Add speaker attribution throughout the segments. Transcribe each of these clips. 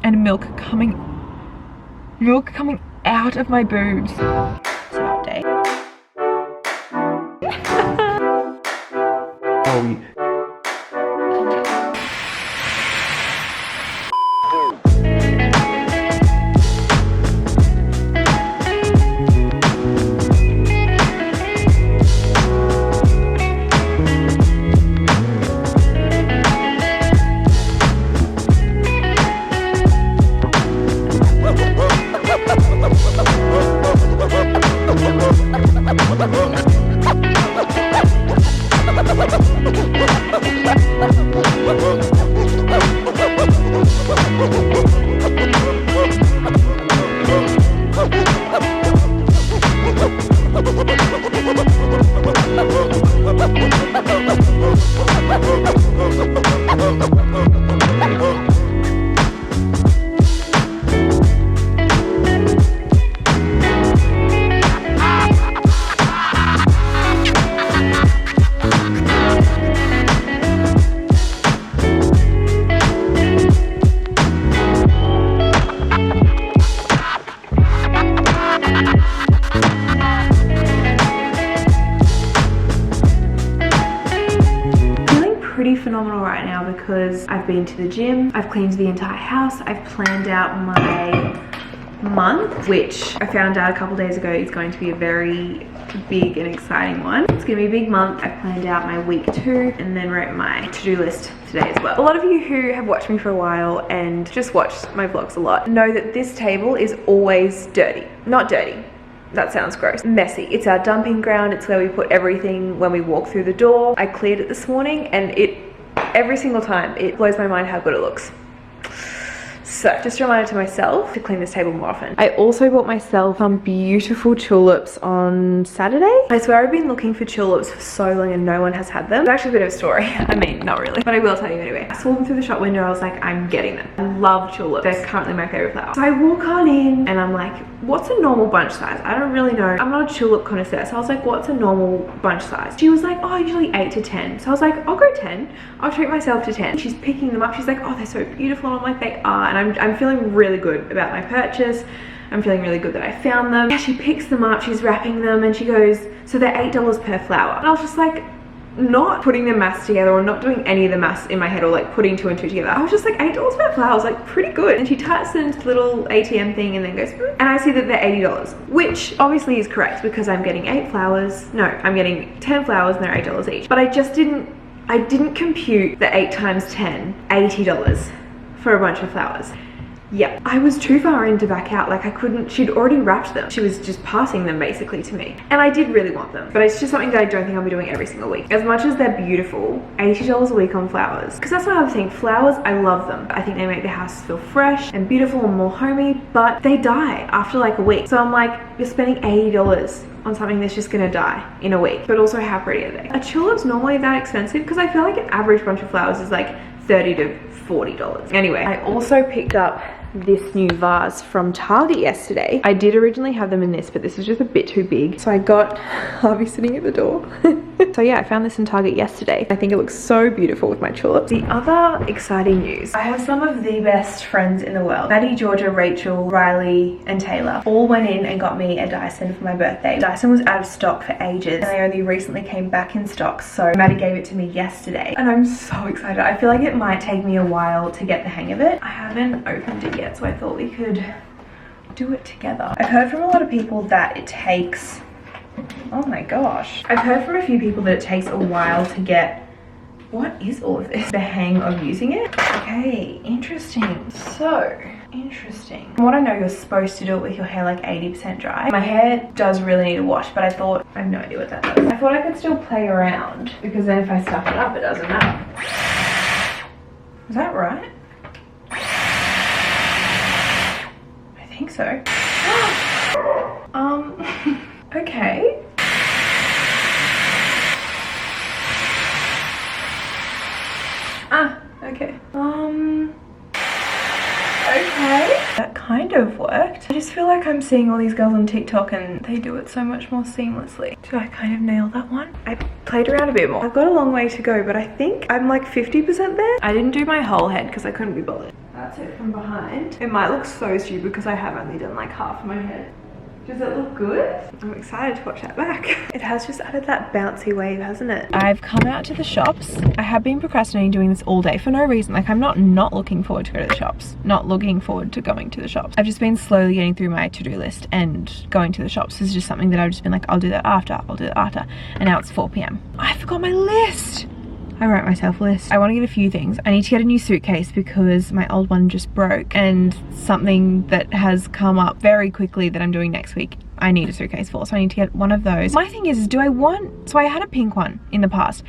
Speaker 1: and milk coming out of my boobs. It's an update.
Speaker 2: Oh,
Speaker 1: phenomenal right now because I've been to the gym, I've cleaned the entire house, I've planned out my month, which I found out a couple days ago is going to be a very big and exciting one. It's gonna be a big month. I've planned out my week 2 and then wrote my to-do list today as well. A lot of you who have watched me for a while and just watched my vlogs a lot know that this table is always dirty. Not dirty. That sounds gross. Messy. It's our dumping ground. It's where we put everything when we walk through the door. I cleared it this morning and every single time it blows my mind how good it looks. So just a reminder to myself to clean this table more often. I also bought myself some beautiful tulips on Saturday. I swear I've been looking for tulips for so long and no one has had them. It's actually a bit of a story. I mean, not really, but I will tell you anyway. I saw them through the shop window. I was like, I'm getting them. I love tulips. They're currently my favorite flower. So I walk on in and I'm like, what's a normal bunch size? I don't really know. I'm not a tulip connoisseur. So I was like, what's a normal bunch size? She was like, oh, usually 8 to 10. So I was like, I'll go 10. I'll treat myself to 10. She's picking them up. She's like, oh, they're so beautiful. And I'm like, they are. And I'm feeling really good about my purchase. I'm feeling really good that I found them. Yeah, she picks them up, she's wrapping them, and she goes, so they're $8 per flower. And I was just like, not putting the maths together or not doing any of the maths in my head or like putting 2 and 2 together. I was just like, $8 per flower. I was like, pretty good. And she types it into the little ATM thing and then goes, and I see that they're $80, which obviously is correct because I'm getting 8 flowers. No, I'm getting 10 flowers and they're $8 each. But I didn't compute the 8 times 10, $80 for a bunch of flowers. Yeah, I was too far in to back out. Like I couldn't, she'd already wrapped them. She was just passing them basically to me. And I did really want them, but it's just something that I don't think I'll be doing every single week. As much as they're beautiful, $80 a week on flowers. Because that's my other thing, flowers, I love them. I think they make the house feel fresh and beautiful and more homey, but they die after like a week. So I'm like, you're spending $80 on something that's just gonna die in a week. But also how pretty are they? A tulip's normally that expensive because I feel like an average bunch of flowers is like $30 to $40. Anyway, I also picked up this new vase from Target yesterday. I did originally have them in this, but this is just a bit too big. So I got Harvey sitting at the door. So yeah, I found this in Target yesterday. I think it looks so beautiful with my tulips. The other exciting news, I have some of the best friends in the world. Maddie, Georgia, Rachel, Riley, and Taylor all went in and got me a Dyson for my birthday. Dyson was out of stock for ages and they only recently came back in stock. So Maddie gave it to me yesterday and I'm so excited. I feel like it might take me a while to get the hang of it. I haven't opened it yet, so I thought we could do it together. I've heard from a lot of people that it takes, oh my gosh. I've heard from a few people that it takes a while to get, what is all of this? The hang of using it? Okay, interesting. So, interesting. From what I know, you're supposed to do it with your hair like 80% dry. My hair does really need a wash, but I thought, I have no idea what that does. I thought I could still play around because then if I stuff it up, it doesn't matter. Is that right? I think so. Okay. Okay. Okay. That kind of worked. I just feel like I'm seeing all these girls on TikTok and they do it so much more seamlessly. Did I kind of nail that one? I played around a bit more. I've got a long way to go, but I think I'm like 50% there. I didn't do my whole head because I couldn't be bothered. That's it from behind. It might look so stupid because I have only done like half of my head. Does it look good? I'm excited to watch that back. It has just added that bouncy wave, hasn't it? I've come out to the shops. I have been procrastinating doing this all day for no reason. Like, I'm not looking forward to go to the shops. Not looking forward to going to the shops. I've just been slowly getting through my to-do list, and going to the shops is just something that I've just been like, I'll do that after, I'll do that after. And now it's 4 p.m. I forgot my list. I wrote myself a list. I want to get a few things. I need to get a new suitcase because my old one just broke, and something that has come up very quickly that I'm doing next week I need a suitcase for, so I need to get one of those. My thing is do I want, so I had a pink one in the past,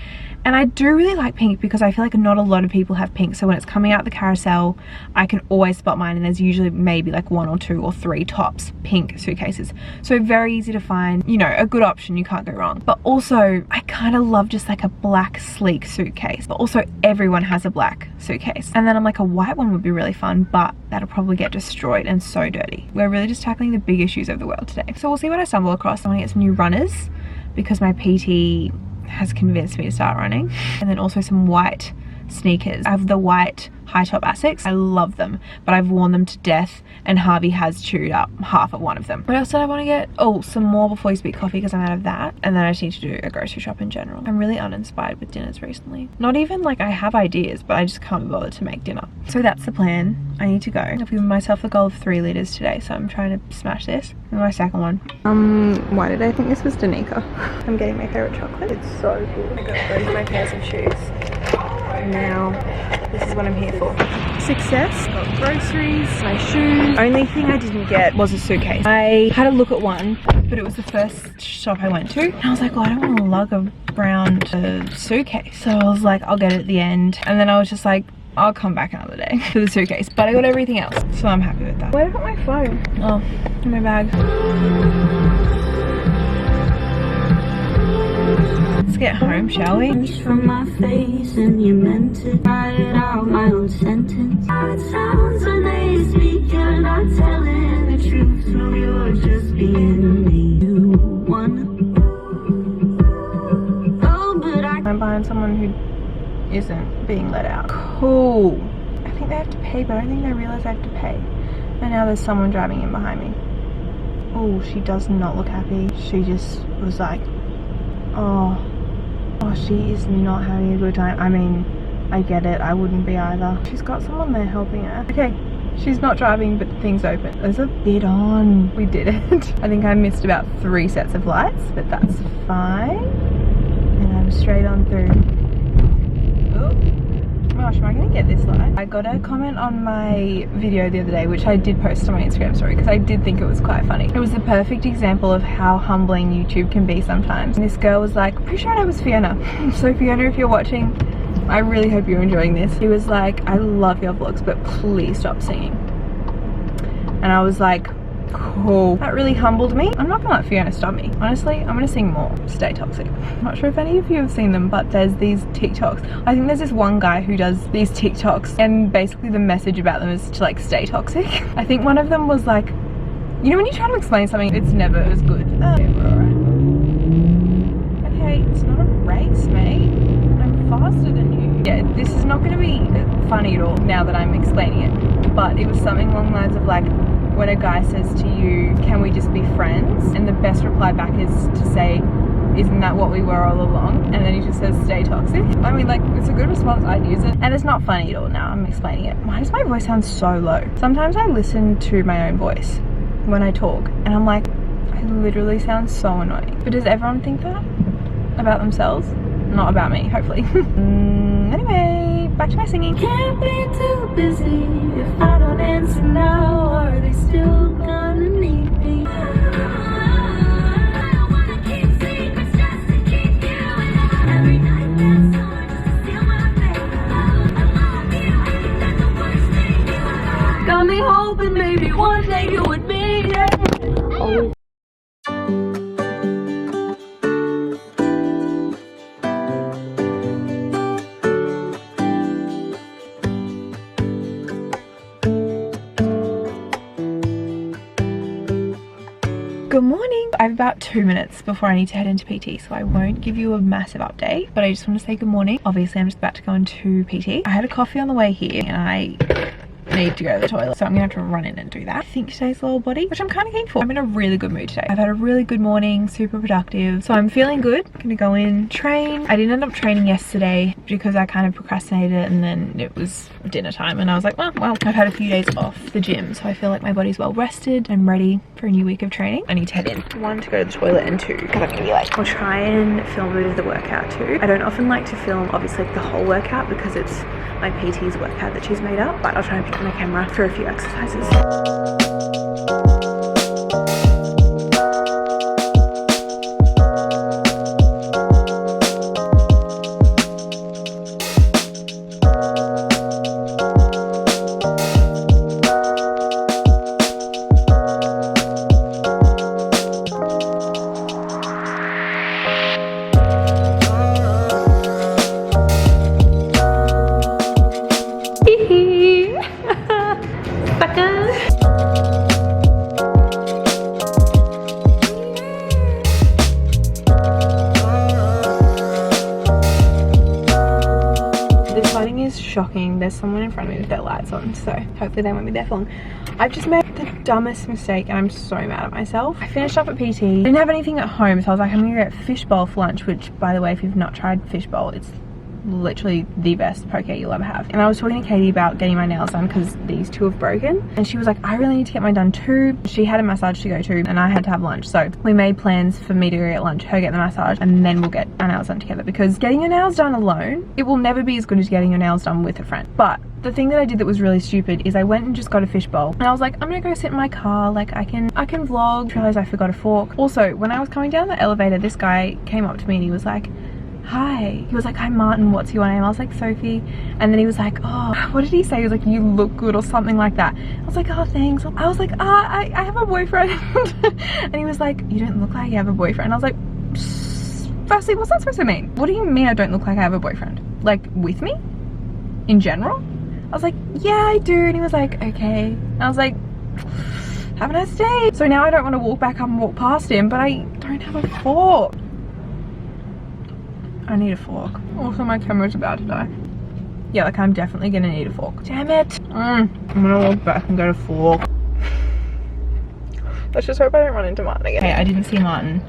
Speaker 1: and I do really like pink because I feel like not a lot of people have pink, so when it's coming out the carousel I can always spot mine, and there's usually maybe like 1 or 2 or 3 tops pink suitcases, so very easy to find, you know, a good option, you can't go wrong. But also I kind of love just like a black sleek suitcase, but also everyone has a black suitcase, and then I'm like, a white one would be really fun, but that'll probably get destroyed and so dirty. We're really just tackling the big issues of the world today. So we'll see what I stumble across. I want to get some new runners because my PT has convinced me to start running, and then also some white sneakers. I have the white high top Asics. I love them, but I've worn them to death, and Harvey has chewed up half of one of them. What else did I want to get? Oh, some more Before You Speak coffee because I'm out of that, and then I just need to do a grocery shop in general. I'm really uninspired with dinners recently. Not even like I have ideas, but I just can't be bothered to make dinner. So that's the plan. I need to go. I've given myself a goal of 3 litres today, so I'm trying to smash this. And my second one. Why did I think this was Danica? I'm getting my favourite chocolate. It's so good. I got both my pairs of shoes. Now this is what I'm here for. Success. Got groceries, my shoes. Only thing I didn't get was a suitcase. I had a look at one, but it was the first shop I went to, and I was like, well, I don't want to lug around a suitcase, so I was like, I'll get it at the end. And then I was just like, I'll come back another day for the suitcase, but I got everything else, so I'm happy with that. Where did I put my phone? Oh, in my bag. Let's get home, shall we? From my face, and you meant to write out my own sentence. How it sounds when they speak, you're not telling the truth, no, you're just being me. You won. Oh, but I'm behind someone who isn't being let out. Cool. I think they have to pay, but I don't think they realize they have to pay. And now there's someone driving in behind me. Oh, she does not look happy. She just was like, oh, she is not having a good time. I mean, I get it, I wouldn't be either. She's got someone there helping her. Okay, she's not driving, but things open. There's a bit on. We did it. I think I missed about 3 sets of lights, but that's fine. And I'm straight on through. Gosh, am I gonna get this light? I got a comment on my video the other day, which I did post on my Instagram story because I did think it was quite funny. It was the perfect example of how humbling YouTube can be sometimes. And this girl was like, pretty sure her name was Fiona. So Fiona, if you're watching, I really hope you're enjoying this. He was like, I love your vlogs, but please stop singing. And I was like, cool. That really humbled me. I'm not gonna let Fiona stop me. Honestly, I'm gonna sing more. Stay toxic. I'm not sure if any of you have seen them, but there's these TikToks. I think there's this one guy who does these TikToks, and basically the message about them is to like stay toxic. I think one of them was like, you know when you try to explain something, it's never as good. Okay, we're alright. Okay, it's not a race, mate. I'm faster than you. Yeah, this is not gonna be funny at all now that I'm explaining it, but it was something along the lines of like, when a guy says to you, can we just be friends? And the best reply back is to say, isn't that what we were all along? And then he just says, stay toxic. I mean, like, it's a good response, I'd use it. And it's not funny at all now, I'm explaining it. Why does my voice sound so low? Sometimes I listen to my own voice when I talk, and I'm like, I literally sound so annoying. But does everyone think that about themselves? Not about me, hopefully. Anyway, back to my singing. Can't be too busy if I don't answer now. Are they still gonna need me? I don't wanna keep secrets just to keep you alive. Every night there's someone just to steal my faith. I love you, I think that's the worst thing you ever. Got me hoping maybe one day you would be there. Oh. Good morning. I have about 2 minutes before I need to head into PT, so I won't give you a massive update, but I just want to say good morning. Obviously I'm just about to go into PT. I had a coffee on the way here, and I need to go to the toilet, so I'm gonna have to run in and do that. I think today's lower body, which I'm kind of keen for. I'm in a really good mood today. I've had a really good morning, super productive, so I'm feeling good. I'm gonna go in, train. I didn't end up training yesterday because I kind of procrastinated it, and then it was dinner time and I was like, well, I've had a few days off the gym, so I feel like my body's well rested. I'm ready for a new week of training. I need to head in. One, to go to the toilet, and two, because I'm gonna be late. I'll try and film a bit of the workout too. I don't often like to film obviously the whole workout because it's my PT's workout that she's made up, but I'll try and pick up my camera for a few exercises. Shocking. There's someone in front of me with their lights on, so hopefully they won't be there for long. I've just made the dumbest mistake and I'm so mad at myself. I finished up at PT, didn't have anything at home, so I was like, I'm gonna get fishbowl for lunch, which, by the way, if you've not tried fishbowl, it's literally the best poke you'll ever have. And I was talking to Katie about getting my nails done because these two have broken, and she was like, I really need to get mine done too. She had a massage to go to and I had to have lunch, so we made plans for me to go get lunch, her get the massage, and then we'll get our nails done together, because getting your nails done alone, it will never be as good as getting your nails done with a friend. But the thing that I did that was really stupid is I went and just got a fishbowl, and I was like, I'm gonna go sit in my car, like I can vlog. Realized I forgot a fork. Also, when I was coming down the elevator, this guy came up to me and he was like, hi. He was like, hi Martin, what's your name? I was like, Sophie. And then he was like, oh, what did he say? He was like, you look good, or something like that. I was like, oh, thanks. I was like, I have a boyfriend. And he was like, you don't look like you have a boyfriend. I was like, firstly, what's that supposed to mean? What do you mean I don't look like I have a boyfriend? Like, with me? In general? I was like, yeah, I do. And he was like, okay. And I was like, have a nice day. So now I don't want to walk back up and walk past him, but I don't have a fork. I need a fork. Also, my camera's about to die. Yeah, like I'm definitely gonna need a fork. Damn it. I'm gonna walk back and get a fork. Let's just hope I don't run into Martin again. Hey, I didn't see Martin.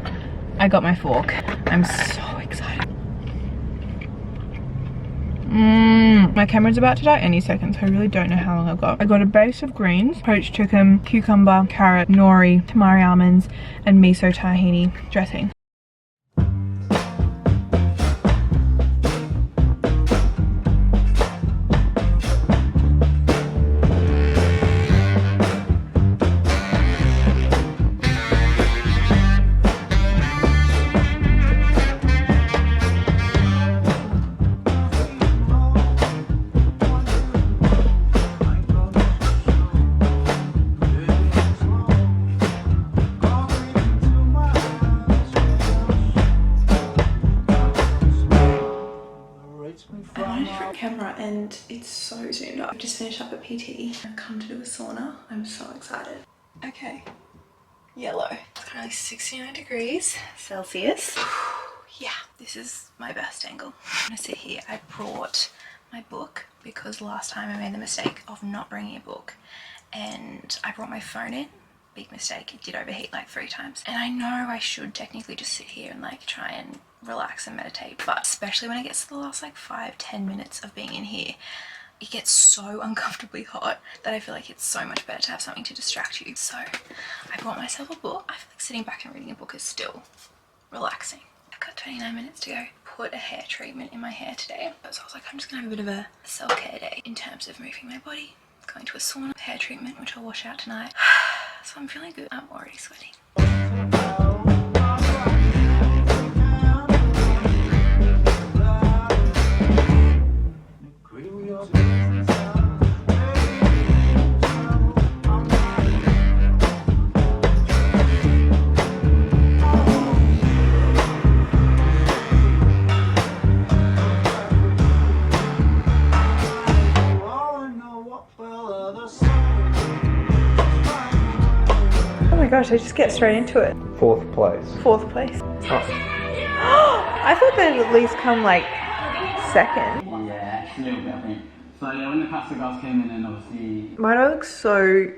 Speaker 1: I got my fork. I'm so excited. My camera's about to die any second, so I really don't know how long I've got. I got a base of greens, poached chicken, cucumber, carrot, nori, tamari almonds, and miso tahini dressing. I'm on a different camera and it's so soon up. I've just finished up at PT. I've come to do a sauna. I'm so excited. Okay, yellow. It's currently 69 degrees Celsius. Yeah, this is my best angle. I'm gonna sit here. I brought my book because last time I made the mistake of not bringing a book, and I brought my phone in. Big mistake. It did overheat like 3 times. And I know I should technically just sit here and like try and relax and meditate, but especially when it gets to the last like 5-10 minutes of being in here, it gets so uncomfortably hot that I feel like it's so much better to have something to distract you. So I bought myself a book. I feel like sitting back and reading a book is still relaxing. I've got 29 minutes to go. Put a hair treatment in my hair today, so I was like, I'm just gonna have a bit of a self-care day in terms of moving my body, going to a sauna, hair treatment, which I'll wash out tonight. So I'm feeling good. I'm already sweating. Gosh, I just get straight into it.
Speaker 2: 4th place.
Speaker 1: 4th place.
Speaker 2: Oh.
Speaker 1: I thought they'd at least come like 2nd.
Speaker 2: Yeah, So yeah, when the pasta girls came in and obviously...
Speaker 1: Why do I look so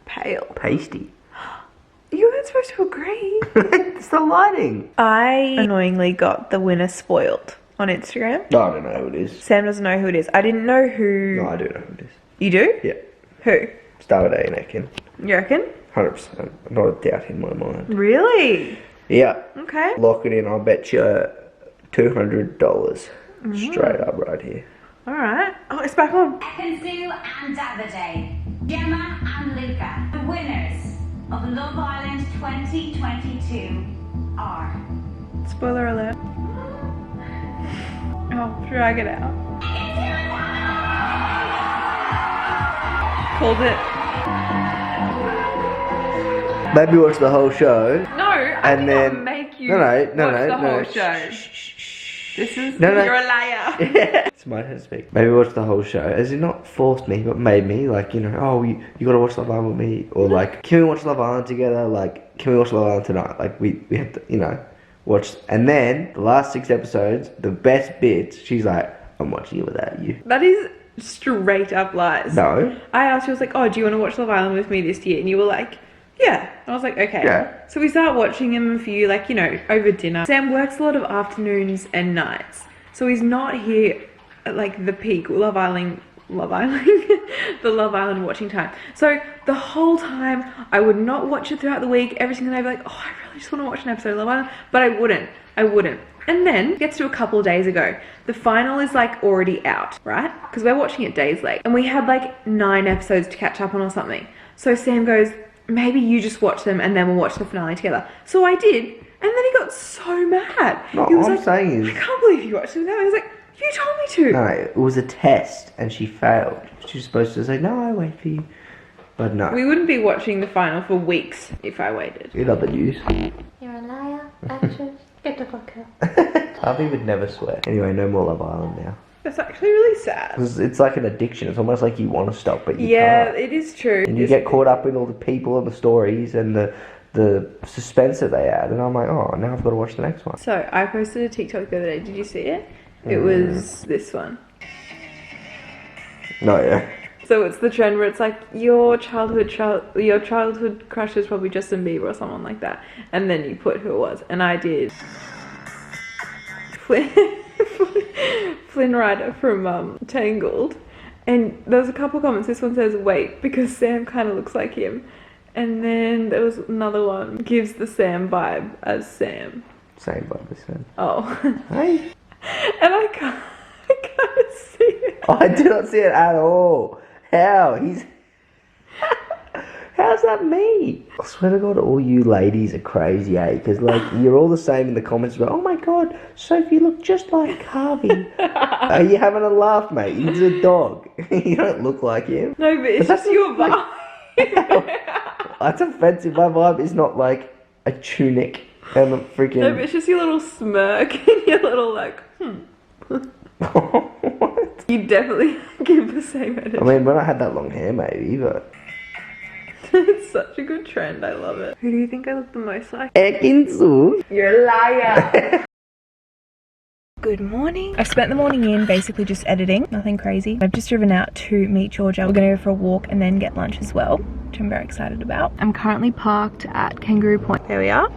Speaker 1: pale?
Speaker 3: Pasty.
Speaker 1: You weren't supposed to agree.
Speaker 3: It's the lighting.
Speaker 1: I annoyingly got the winner spoiled on Instagram.
Speaker 3: No, I don't know who it is.
Speaker 1: Sam doesn't know who it is. I didn't know who...
Speaker 3: No, I do know who it is.
Speaker 1: You do?
Speaker 3: Yeah.
Speaker 1: Who?
Speaker 3: Started A and Ekin.
Speaker 1: You reckon?
Speaker 3: 100%. Not a doubt in my mind.
Speaker 1: Really?
Speaker 3: Yeah.
Speaker 1: Okay.
Speaker 3: Lock it in. I'll bet you $200 straight up right here.
Speaker 1: Alright. Oh, it's back on.
Speaker 4: Ekin Sue and Davide, Gemma and Luca, the winners of Love Island 2022 are...
Speaker 1: Spoiler alert. Oh, drag it out. Called it.
Speaker 3: Maybe watch the whole show.
Speaker 1: No, I
Speaker 3: And
Speaker 1: did
Speaker 3: then
Speaker 1: not make you
Speaker 3: no,
Speaker 1: watch the
Speaker 3: no.
Speaker 1: whole show. This is...
Speaker 3: No.
Speaker 1: You're a liar.
Speaker 3: It's my turn to speak. Maybe watch the whole show. As in, not forced me, but made me. Like, you know, oh, you gotta watch Love Island with me. Or like, can we watch Love Island together? Like, can we watch Love Island tonight? Like, we have to, you know, watch. And then, the last 6 episodes, the best bits, she's like, I'm watching it without you.
Speaker 1: That is straight up lies.
Speaker 3: No.
Speaker 1: I asked you, I was like, oh, do you want to watch Love Island with me this year? And you were like, yeah. I was like, okay.
Speaker 3: Yeah.
Speaker 1: So we start watching them for you, like, you know, over dinner. Sam works a lot of afternoons and nights. So he's not here at like the peak Love Island, the Love Island watching time. So the whole time I would not watch it throughout the week. Every single day I'd be like, oh, I really just want to watch an episode of Love Island. But I wouldn't. And then it gets to a couple of days ago. The final is like already out, right? Because we're watching it days late. And we had like 9 episodes to catch up on or something. So Sam goes, maybe you just watch them and then we'll watch the finale together. So I did. And then he got so mad.
Speaker 3: No,
Speaker 1: He was
Speaker 3: all I'm
Speaker 1: like,
Speaker 3: saying is...
Speaker 1: I can't believe you watched it without me. I was like, you told me to.
Speaker 3: No, it was a test and she failed. She was supposed to say, no, I wait for you. But no.
Speaker 1: We wouldn't be watching the final for weeks if I waited.
Speaker 3: You love the news.
Speaker 4: You're a liar, actress, get the fuck out.
Speaker 3: Harvey would never swear. Anyway, no more Love Island now.
Speaker 1: That's actually really sad.
Speaker 3: It's like an addiction. It's almost like you want to stop, but you
Speaker 1: Yeah,
Speaker 3: can't.
Speaker 1: it is true.
Speaker 3: And you get caught up in all the people and the stories and the suspense that they add. And I'm like, oh, now I've got to watch the next one.
Speaker 1: So I posted a TikTok the other day. Did you see it? It was this one.
Speaker 3: No, yeah.
Speaker 1: So it's the trend where it's like your childhood crush is probably Justin Bieber or someone like that, and then you put who it was, and I did Flynn Rider from Tangled, and there was a couple comments. This one says wait because Sam kind of looks like him, and then there was another one gives the Sam vibe as Sam.
Speaker 3: Same vibe as Sam.
Speaker 1: Oh,
Speaker 3: Hey.
Speaker 1: and I can't see it.
Speaker 3: Oh, I did not see it at all. How? How's that me? I swear to God, all you ladies are crazy, eh? Because, like, you're all the same in the comments about, oh my God, Sophie, you look just like Harvey. Are you having a laugh, mate? He's a dog. You don't look like him.
Speaker 1: No, but it's just your vibe.
Speaker 3: That's offensive. My vibe is not like a tunic and a freaking...
Speaker 1: No, but it's just your little smirk and your little like,
Speaker 3: What?
Speaker 1: You definitely give the same energy.
Speaker 3: I mean, when I had that long hair, maybe, but...
Speaker 1: It's such a good trend. I love it. Who do you think I look the most like?
Speaker 3: Ekin Sue.
Speaker 1: You're a liar. Good morning. I've spent the morning in basically just editing, nothing crazy. I've just driven out to meet Georgia. We're gonna go for a walk and then get lunch as well, which I'm very excited about. I'm currently parked at Kangaroo Point. There we are.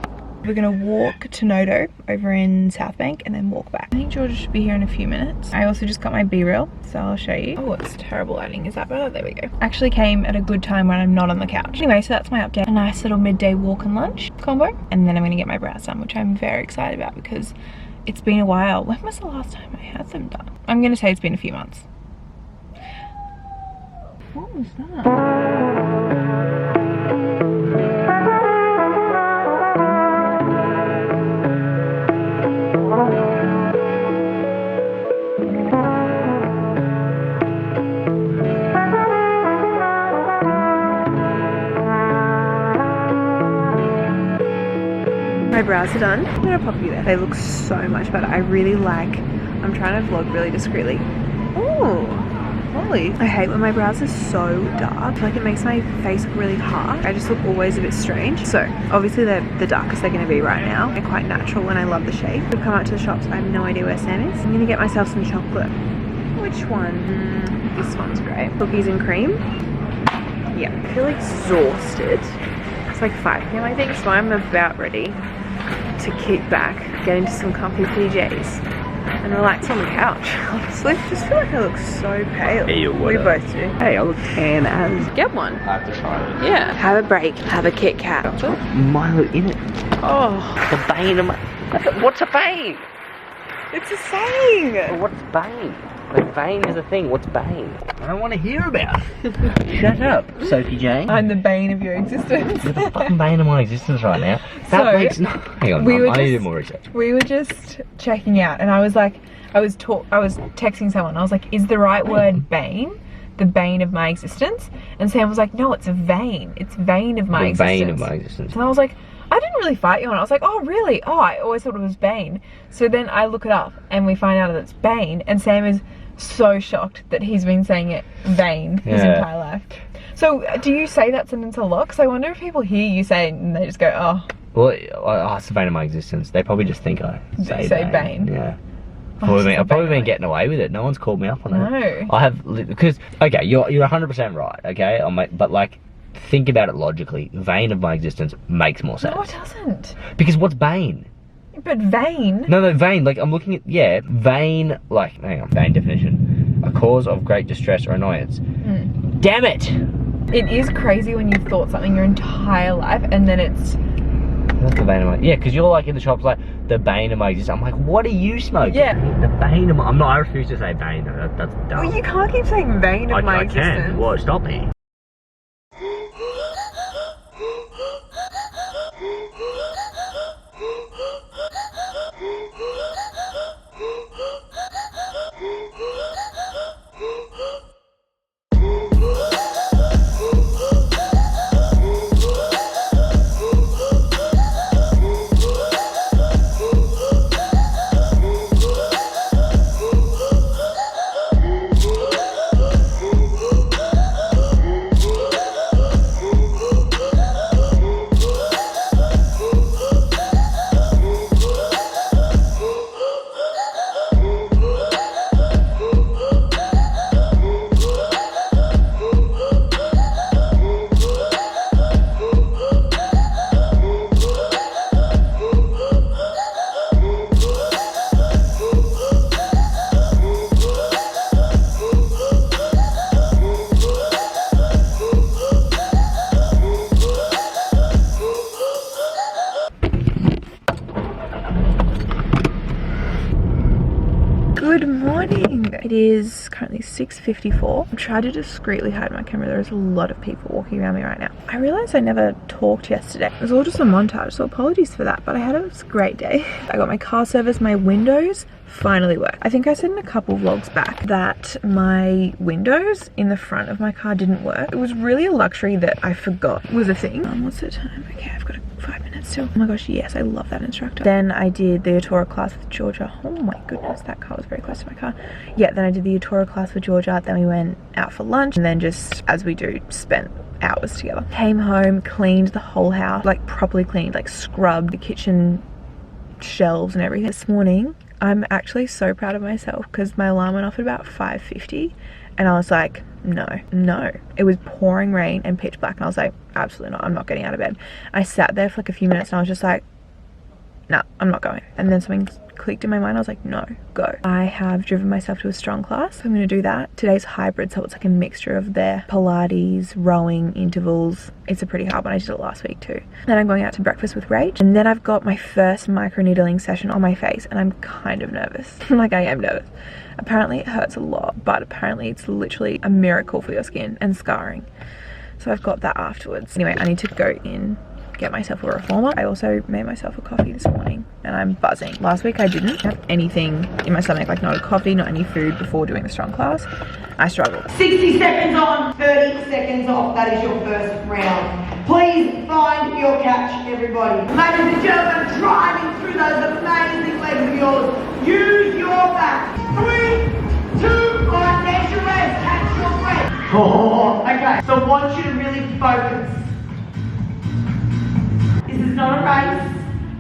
Speaker 1: We're gonna walk to Noto over in South Bank and then walk back. I think Georgia should be here in a few minutes. I also just got my B-reel, so I'll show you. Oh, it's terrible lighting. Is that better? There we go. Actually came at a good time when I'm not on the couch. Anyway, so that's my update. A nice little midday walk and lunch combo. And then I'm gonna get my brows done, which I'm very excited about because it's been a while. When was the last time I had them done? I'm gonna say it's been a few months. What was that? My brows are done. I'm gonna pop you there. They look so much better. I really like, I'm trying to vlog really discreetly. Oh, holy. I hate when my brows are so dark. I feel like it makes my face look really hard. I just look always a bit strange. So obviously they're the darkest they're gonna be right now. They're quite natural and I love the shape. We've come out to the shops. I have no idea where Sam is. I'm gonna get myself some chocolate. Which one? This one's great. Cookies and cream. Yeah, I feel exhausted. It's like 5 p.m. I think, so I'm about ready to kick back, get into some comfy PJs, and relax on the couch. Honestly, I just feel like I look so pale.
Speaker 3: Hey,
Speaker 1: we both do.
Speaker 3: Hey, I look tan as.
Speaker 1: Get one.
Speaker 3: I have to try it.
Speaker 1: Yeah. Have a break. Have a Kit Kat.
Speaker 3: Milo in it.
Speaker 1: Oh,
Speaker 3: The bane of my... What's a bane?
Speaker 1: it's a saying.
Speaker 3: What's bane? Like, bane is a thing. What's bane? I don't want to hear about it. Shut up, Sophie Jayne.
Speaker 1: I'm the bane of your existence.
Speaker 3: You're the fucking bane of my existence right now.
Speaker 1: So,
Speaker 3: That makes no... Hang on, I need to do more research.
Speaker 1: We were just checking out, and I was like, I was texting someone. I was like, is the right word bane? The bane of my existence? And Sam was like, no, it's a vein. It's vein of my existence.
Speaker 3: The bane of my existence.
Speaker 1: And I was like, I didn't really fight you on it. I was like, oh really? Oh, I always thought it was Bane. So then I look it up and we find out that it's Bane, and Sam is so shocked that he's been saying it vain his entire life. So do you say that sentence a lot? Because I wonder if people hear you say it and they just go, oh.
Speaker 3: Well, it's the bane of my existence. They probably just think I say bane. Yeah. I've probably been getting away with it. No one's called me up on that.
Speaker 1: No.
Speaker 3: I have, because, okay, you're 100% right, okay? But like, think about it logically. Vein of my existence makes more sense.
Speaker 1: No, it doesn't.
Speaker 3: Because what's bane?
Speaker 1: But vain.
Speaker 3: No, vein, like I'm looking at, yeah, vein, like, hang on, vein definition. A cause of great distress or annoyance. Damn it!
Speaker 1: It is crazy when you've thought something your entire life and then it's...
Speaker 3: That's the bane of my, yeah, because you're like in the shops like, the bane of my existence. I'm like, what are you smoking?
Speaker 1: Yeah.
Speaker 3: The bane of my, I refuse to say bane, that's dumb.
Speaker 1: Well, you can't keep saying vain of my existence.
Speaker 3: I can, what, stop me.
Speaker 1: Good morning. It is currently 6:54. I'm trying to discreetly hide my camera. There's a lot of people walking around me right now. I realized I never talked yesterday. It was all just a montage, so apologies for that, but I had a great day. I got my car serviced, my windows finally work. I think I said in a couple vlogs back that my windows in the front of my car didn't work. It was really a luxury that I forgot was a thing. What's the time? Okay, I've got 5 minutes still. Oh my gosh, yes, I love that instructor. Then I did the Etora class with Georgia. Oh my goodness, that car was very close to my car. Yeah, then I did the Etora class with Georgia. Then we went out for lunch, and then just, as we do, spent hours together. Came home, cleaned the whole house, like properly cleaned, like scrubbed the kitchen shelves and everything. This morning, I'm actually so proud of myself because my alarm went off at about 5:50 and I was like, no. It was pouring rain and pitch black and I was like, absolutely not, I'm not getting out of bed. I sat there for like a few minutes and I was just like, no, I'm not going. And then something clicked in my mind. I was like, no, go. I have driven myself to a strong class. I'm going to do that. Today's hybrid, so it's like a mixture of their Pilates, rowing, intervals. It's a pretty hard one. I did it last week too. Then I'm going out to breakfast with Rach. And then I've got my first microneedling session on my face and I'm kind of nervous. Like I am nervous. Apparently it hurts a lot, but apparently it's literally a miracle for your skin and scarring. So I've got that afterwards. Anyway, I need to go in, get myself a reformer. I also made myself a coffee this morning and I'm buzzing. Last week I didn't have anything in my stomach, like not a coffee, not any food before doing the strong class. I struggled.
Speaker 5: 60 seconds on, 30 seconds off. That is your first round. Please find your catch, everybody. Ladies and gentlemen, driving through those amazing legs of yours. Use your back. 3, 2, 1, there's your rest. Catch your breath. Oh, okay. So I want you to really focus. This is not a race.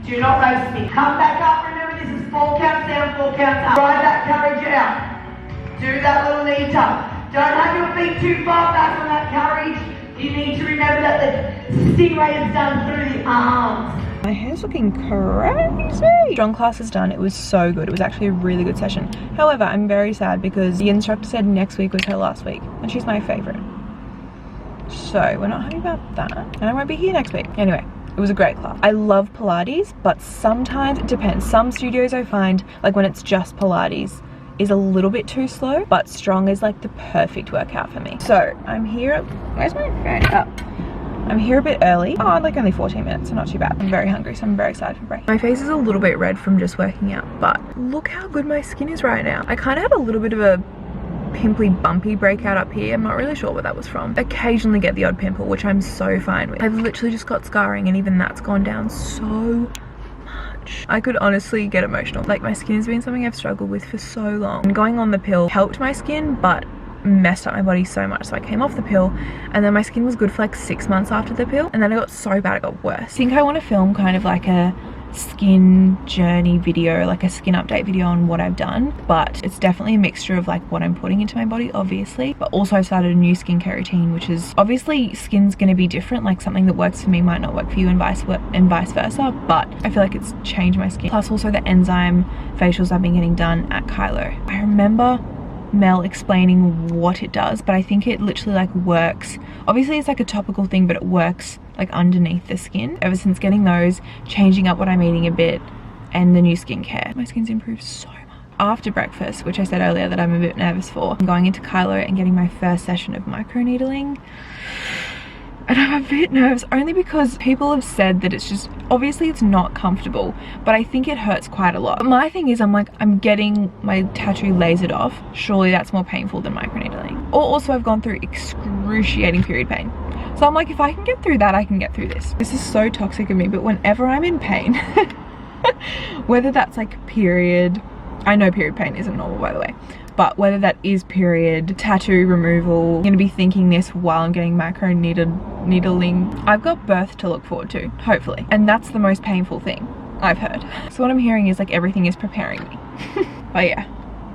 Speaker 5: Do not race me. Come back up. Remember, this is 4 counts down, 4 counts up. Drive that courage out. Do that little knee tuck. Don't have your feet too far back on that carriage. You need to remember that the stingray is done through the arms.
Speaker 1: My hair's looking crazy. Strong class is done. It was so good. It was actually a really good session. However, I'm very sad because the instructor said next week was her last week and she's my favorite. So we're not happy about that. And I won't be here next week. Anyway, it was a great class. I love Pilates, but sometimes it depends. Some studios I find, like when it's just Pilates, is a little bit too slow, but strong is like the perfect workout for me. So I'm here, where's my phone? Oh. I'm here a bit early. Oh, like only 14 minutes, so not too bad. I'm very hungry, so I'm very excited for break. My face is a little bit red from just working out, but look how good my skin is right now. I kind of had a little bit of a pimply bumpy breakout up here. I'm not really sure what that was from. Occasionally get the odd pimple, which I'm so fine with. I've literally just got scarring and even that's gone down so much. I could honestly get emotional. Like my skin has been something I've struggled with for so long. And going on the pill helped my skin, but messed up my body so much. So I came off the pill and then my skin was good for like 6 months after the pill, and then it got so bad it got worse. I think I want to film kind of like a skin journey video, like a skin update video on what I've done, but it's definitely a mixture of like what I'm putting into my body, obviously, but also I've started a new skincare routine, which is obviously skin's going to be different. Like something that works for me might not work for you and vice versa, but I feel like it's changed my skin. Plus also the enzyme facials I've been getting done at Kylo. I remember Mel explaining what it does, but I think it literally like works. Obviously it's like a topical thing, but it works like underneath the skin. Ever since getting those, changing up what I'm eating a bit, and the new skincare, my skin's improved so much. After breakfast, which I said earlier that I'm a bit nervous for, I'm going into Kylo and getting my first session of microneedling. And I'm a bit nervous only because people have said that it's just, obviously it's not comfortable, but I think it hurts quite a lot. But my thing is, I'm like, I'm getting my tattoo lasered off. Surely that's more painful than microneedling. Or also I've gone through excruciating period pain. So I'm like, if I can get through that, I can get through this. This is so toxic of me, but whenever I'm in pain, whether that's like period, I know period pain isn't normal by the way, but whether that is period, tattoo removal, I'm gonna be thinking this while I'm getting needling. I've got birth to look forward to, hopefully. And that's the most painful thing I've heard. So what I'm hearing is like everything is preparing me. But yeah,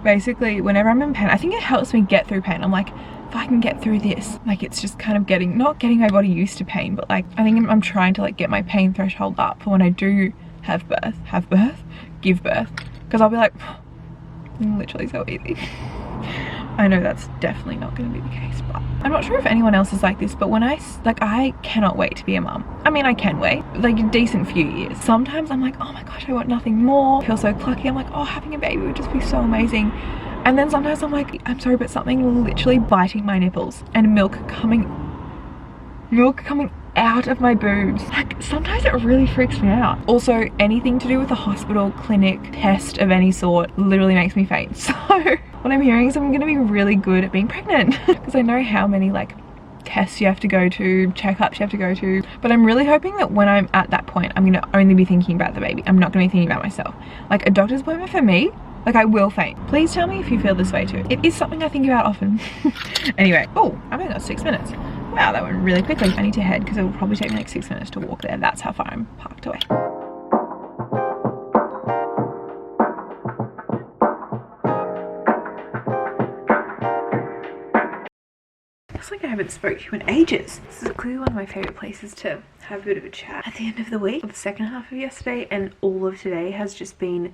Speaker 1: basically whenever I'm in pain, I think it helps me get through pain. I'm like, if I can get through this, like it's just kind of not getting my body used to pain, but like I think I'm trying to like get my pain threshold up for when I do give birth, because I'll be like, literally so easy. I know that's definitely not going to be the case, but I'm not sure if anyone else is like this, but when I cannot wait to be a mum. I mean, I can wait like a decent few years. Sometimes I'm like, oh my gosh, I want nothing more. I feel so clucky. I'm like, oh, having a baby would just be so amazing. And then sometimes I'm like, I'm sorry, but something literally biting my nipples and milk coming out of my boobs. Like sometimes it really freaks me out. Also, anything to do with a hospital, clinic, test of any sort literally makes me faint. So what I'm hearing is I'm gonna be really good at being pregnant because I know how many like tests you have to go to, checkups you have to go to, but I'm really hoping that when I'm at that point, I'm gonna only be thinking about the baby. I'm not gonna be thinking about myself. Like a doctor's appointment for me, like I will faint. Please tell me if you feel this way too. It is something I think about often. Anyway, oh, I've only got 6 minutes. Wow, that went really quickly. I need to head because it will probably take me like 6 minutes to walk there. That's how far I'm parked away. Looks like I haven't spoke to you in ages. This is clearly one of my favourite places to have a bit of a chat at the end of the week. The second half of yesterday and all of today has just been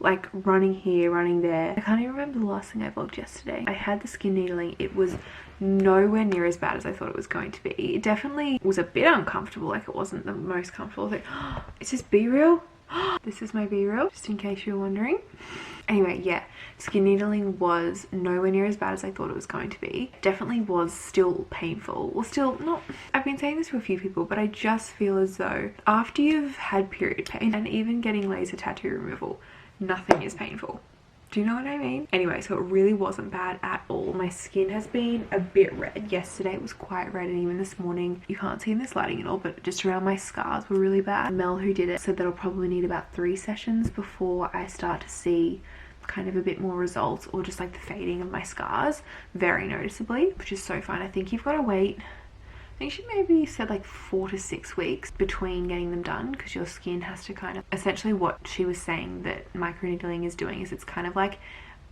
Speaker 1: like running here, running there. I can't even remember the last thing I vlogged yesterday. I had the skin needling. It was nowhere near as bad as I thought it was going to be. It definitely was a bit uncomfortable, like it wasn't the most comfortable thing. Is this B-reel? This is my B-reel, just in case you're wondering. Anyway, yeah, skin needling was nowhere near as bad as I thought it was going to be. Definitely was still painful. Well, still not. I've been saying this to a few people, but I just feel as though after you've had period pain and even getting laser tattoo removal, nothing is painful. Do you know what I mean? Anyway, so it really wasn't bad at all. My skin has been a bit red. Yesterday it was quite red, and even this morning, you can't see in this lighting at all, but just around my scars were really bad. Mel, who did it, said that I'll probably need about 3 sessions before I start to see kind of a bit more results, or just like the fading of my scars very noticeably, which is so fine. I think you've got to wait, I think she maybe said like 4 to 6 weeks between getting them done, because your skin has to kind of, essentially what she was saying that microneedling is doing is it's kind of like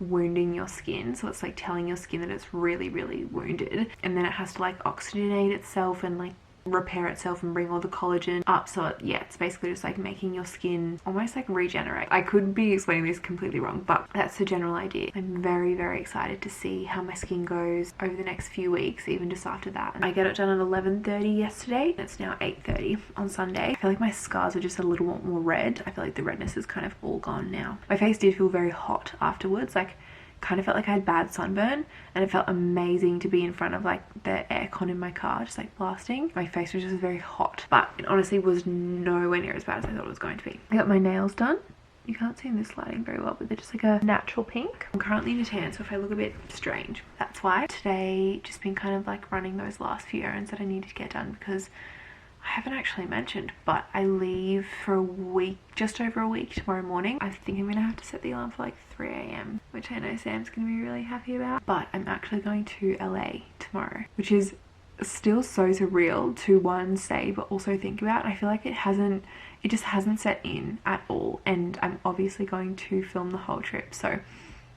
Speaker 1: wounding your skin, so it's like telling your skin that it's really wounded, and then it has to like oxygenate itself and like repair itself and bring all the collagen up. So it's basically just like making your skin almost like regenerate. I could be explaining this completely wrong, but that's the general idea. I'm very excited to see how my skin goes over the next few weeks, even just after that. I get it done at 11:30 yesterday. It's now 8:30 on Sunday. I feel like my scars are just a little more red. I feel like the redness is kind of all gone now. My face did feel very hot afterwards, like kind of felt like I had bad sunburn, and it felt amazing to be in front of like the aircon in my car just like blasting. My face was just very hot, but it honestly was nowhere near as bad as I thought it was going to be. I got my nails done. You can't see in this lighting very well, but they're just like a natural pink. I'm currently in a tan, so if I look a bit strange, that's why. Today just been kind of like running those last few errands that I needed to get done, because I haven't actually mentioned, but I leave for a week, just over a week tomorrow morning. I think I'm gonna have to set the alarm for like 3 a.m, which I know Sam's gonna be really happy about. But I'm actually going to LA tomorrow, which is still so surreal to one say but also think about. I feel like it just hasn't set in at all, and I'm obviously going to film the whole trip, so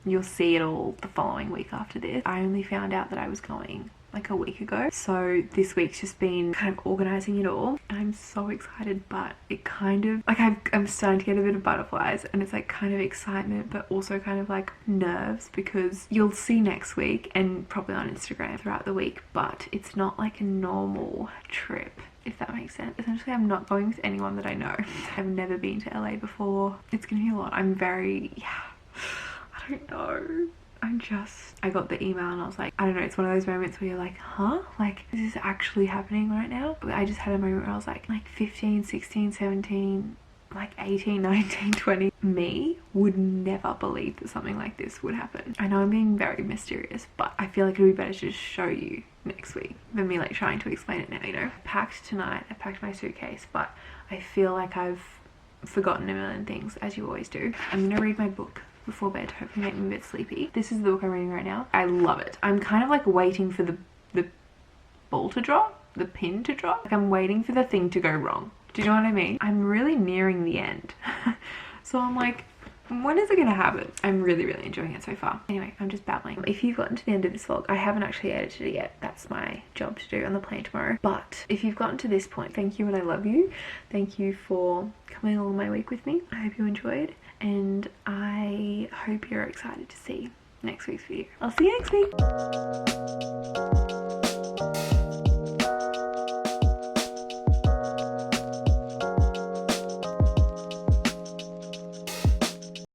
Speaker 1: you'll see it all the following week after this. I only found out that I was going like a week ago, so this week's just been kind of organizing it all. I'm so excited, but it kind of like I'm starting to get a bit of butterflies, and it's like kind of excitement but also kind of like nerves, because you'll see next week and probably on Instagram throughout the week, but it's not like a normal trip, if that makes sense. Essentially, I'm not going with anyone that I know. I've never been to LA before. It's gonna be a lot. I'm very, I don't know. I got the email and I was like, I don't know, it's one of those moments where you're like, huh? Like, is this actually happening right now? But I just had a moment where I was like 15, 16, 17, like 18, 19, 20. Me would never believe that something like this would happen. I know I'm being very mysterious, but I feel like it would be better to just show you next week than me like trying to explain it now, you know? I packed tonight, I packed my suitcase, but I feel like I've forgotten a million things, as you always do. I'm gonna read my book before bed to hopefully make me a bit sleepy. This is the book I'm reading right now. I love it. I'm kind of like waiting for the ball to drop, the pin to drop. Like I'm waiting for the thing to go wrong. Do you know what I mean? I'm really nearing the end. So I'm like, when is it gonna happen? I'm really enjoying it so far. Anyway, I'm just babbling. If you've gotten to the end of this vlog, I haven't actually edited it yet. That's my job to do on the plane tomorrow. But if you've gotten to this point, thank you and I love you. Thank you for coming along my week with me. I hope you enjoyed, and I hope you're excited to see next week's video. I'll see you next week.